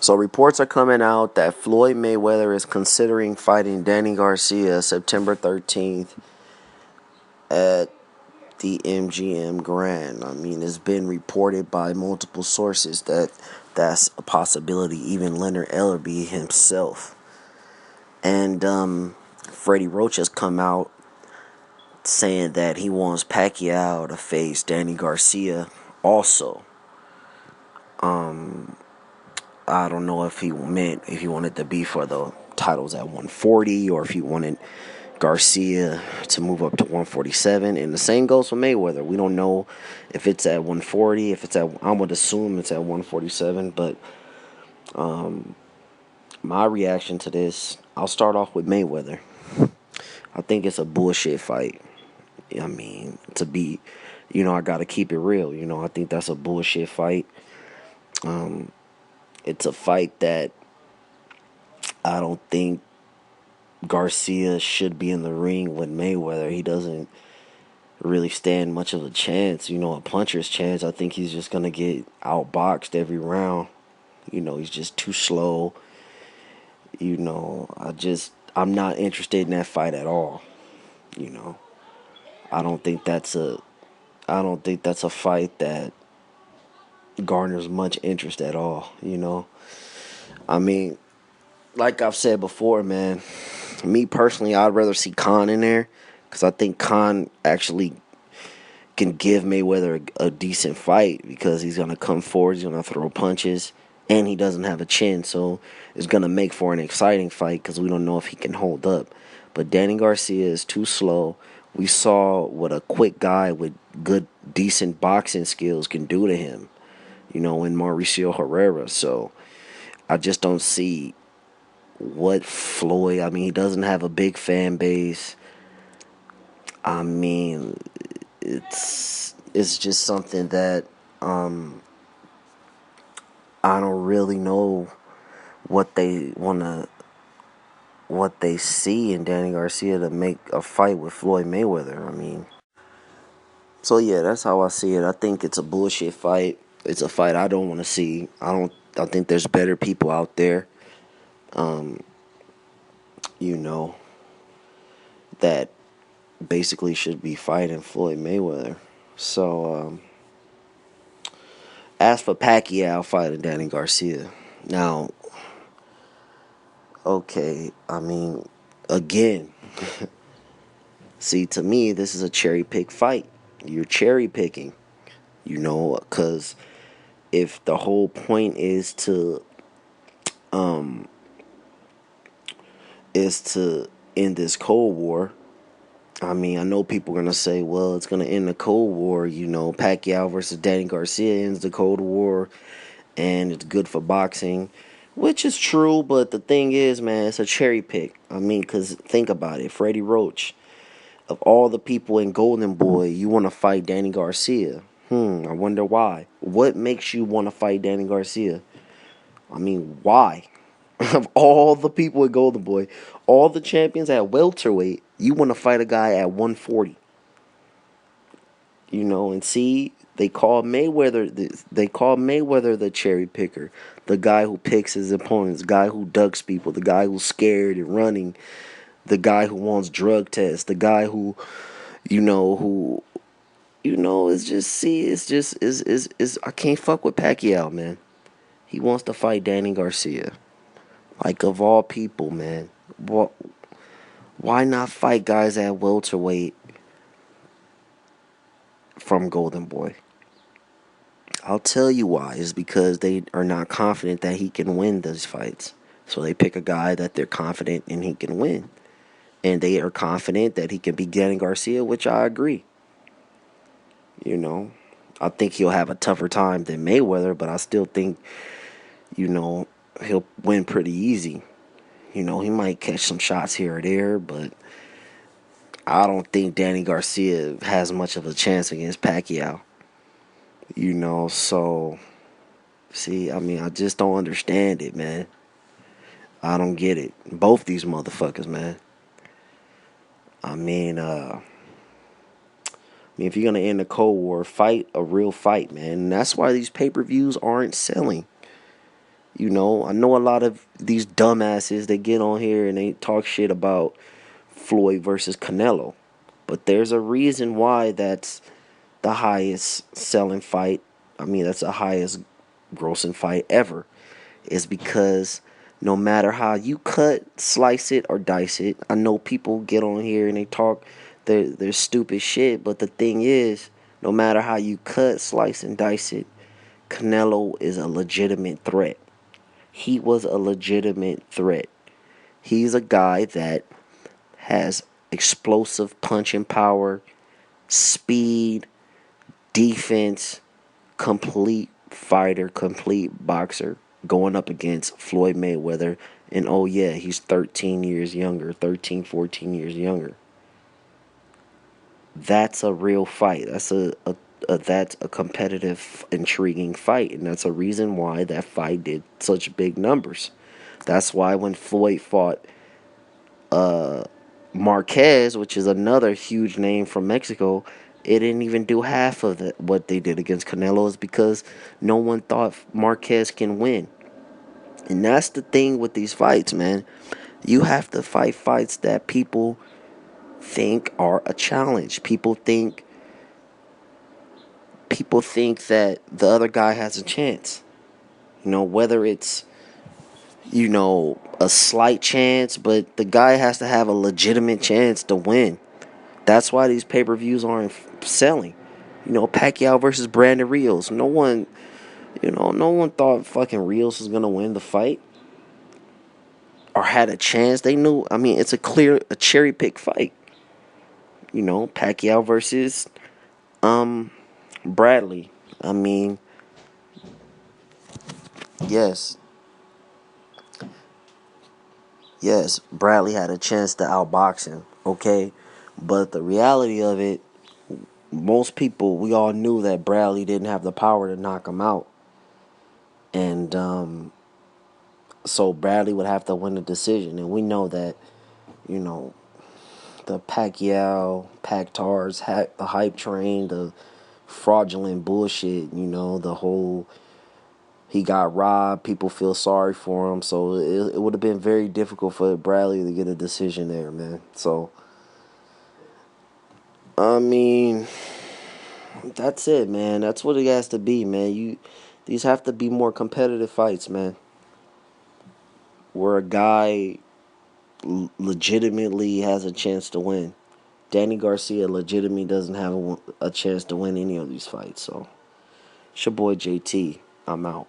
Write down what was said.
So reports are coming out that Floyd Mayweather is considering fighting Danny Garcia September 13th at the MGM Grand. I mean, it's been reported by multiple sources that that's a possibility. Even Leonard Ellerby himself and Freddie Roach has come out saying that he wants Pacquiao to face Danny Garcia also. I don't know if he wanted to be for the titles at 140 or if he wanted Garcia to move up to 147. And the same goes for Mayweather. We don't know if it's at 140, if it's at, I would assume it's at 147. But my reaction to this, I'll start off with Mayweather. I think it's a bullshit fight. I mean, I got to keep it real. I think that's a bullshit fight. It's a fight that I don't think Garcia should be in the ring with Mayweather. He doesn't really stand much of a chance, a puncher's chance. I think he's just going to get outboxed every round. He's just too slow. I'm not interested in that fight at all. I don't think that's a I don't think that's a fight that garners much interest at all. I mean, like I've said before, man, me personally, I'd rather see Khan in there because I think Khan actually can give Mayweather a decent fight because he's going to come forward, he's going to throw punches, and he doesn't have a chin. So it's going to make for an exciting fight because we don't know if he can hold up. But Danny Garcia is too slow. We saw what a quick guy with good, decent boxing skills can do to him, in Mauricio Herrera. So I just don't see what Floyd, I mean, he doesn't have a big fan base. I mean, it's just something that I don't really know what they see in Danny Garcia to make a fight with Floyd Mayweather. I mean, so yeah, that's how I see it. I think it's a bullshit fight. It's a fight I don't want to see. I think there's better people out there. You know that basically should be fighting Floyd Mayweather. So as for Pacquiao fighting Danny Garcia, now, okay, I mean, again, see, to me, this is a cherry pick fight. You're cherry picking, because if the whole point is to end this Cold War. I mean, I know people are gonna say, well, it's gonna end the Cold War. Pacquiao versus Danny Garcia ends the Cold War, and it's good for boxing, which is true. But the thing is, man, it's a cherry pick. I mean, because think about it, Freddie Roach, of all the people in Golden Boy, you want to fight Danny Garcia. I wonder why. What makes you want to fight Danny Garcia? I mean, why? Of all the people in Golden Boy, all the champions at welterweight, you want to fight a guy at 140. And see, they call Mayweather the cherry picker, the guy who picks his opponents, the guy who ducks people, the guy who's scared and running, the guy who wants drug tests, the guy who it's just see, it's just is I can't fuck with Pacquiao, man. He wants to fight Danny Garcia. Like, of all people, man. Why not fight guys at welterweight from Golden Boy? I'll tell you why. It's because they are not confident that he can win those fights. So they pick a guy that they're confident in he can win. And they are confident that he can beat Danny Garcia, which I agree. I think he'll have a tougher time than Mayweather, but I still think, he'll win pretty easy. He might catch some shots here or there, but I don't think Danny Garcia has much of a chance against Pacquiao. So, see, I mean, I just don't understand it, man. I don't get it. Both these motherfuckers, man. If you're gonna end the Cold War, fight a real fight, man. And that's why these pay-per-views aren't selling. I know a lot of these dumbasses, they get on here and they talk shit about Floyd versus Canelo. But there's a reason why that's the highest selling fight. I mean, that's the highest grossing fight ever. Is because no matter how you cut, slice it, or dice it, I know people get on here and they talk their stupid shit, but the thing is, no matter how you cut, slice, and dice it, Canelo is a legitimate threat. He was a legitimate threat. He's a guy that has explosive punching power, speed, defense, complete fighter, complete boxer going up against Floyd Mayweather. And oh, yeah, he's 13 years younger, 13, 14 years younger. That's a real fight. That's a competitive, intriguing fight, and that's a reason why that fight did such big numbers. That's why when Floyd fought Marquez, which is another huge name from Mexico, it didn't even do half of what they did against Canelo, is because no one thought Marquez can win. And that's the thing with these fights, man. You have to fight fights that people think are a challenge. People think that the other guy has a chance. Whether it's a slight chance, but the guy has to have a legitimate chance to win. That's why these pay-per-views aren't selling. Pacquiao versus Brandon Rios. No one thought fucking Rios was gonna win the fight or had a chance. They knew. I mean, it's a cherry pick fight. Pacquiao versus Bradley. I mean, yes, yes, Bradley had a chance to outbox him. Okay, but the reality of it, most people, we all knew that Bradley didn't have the power to knock him out, and so Bradley would have to win the decision, and we know that, you know, the Pacquiao, Pactars, the hype train, the fraudulent bullshit, the whole he got robbed, people feel sorry for him, so it would have been very difficult for Bradley to get a decision there, man. So, I mean, that's it, man. That's what it has to be, man. These have to be more competitive fights, man, where a guy legitimately has a chance to win. Danny Garcia legitimately doesn't have a chance to win any of these fights. So, it's your boy JT. I'm out.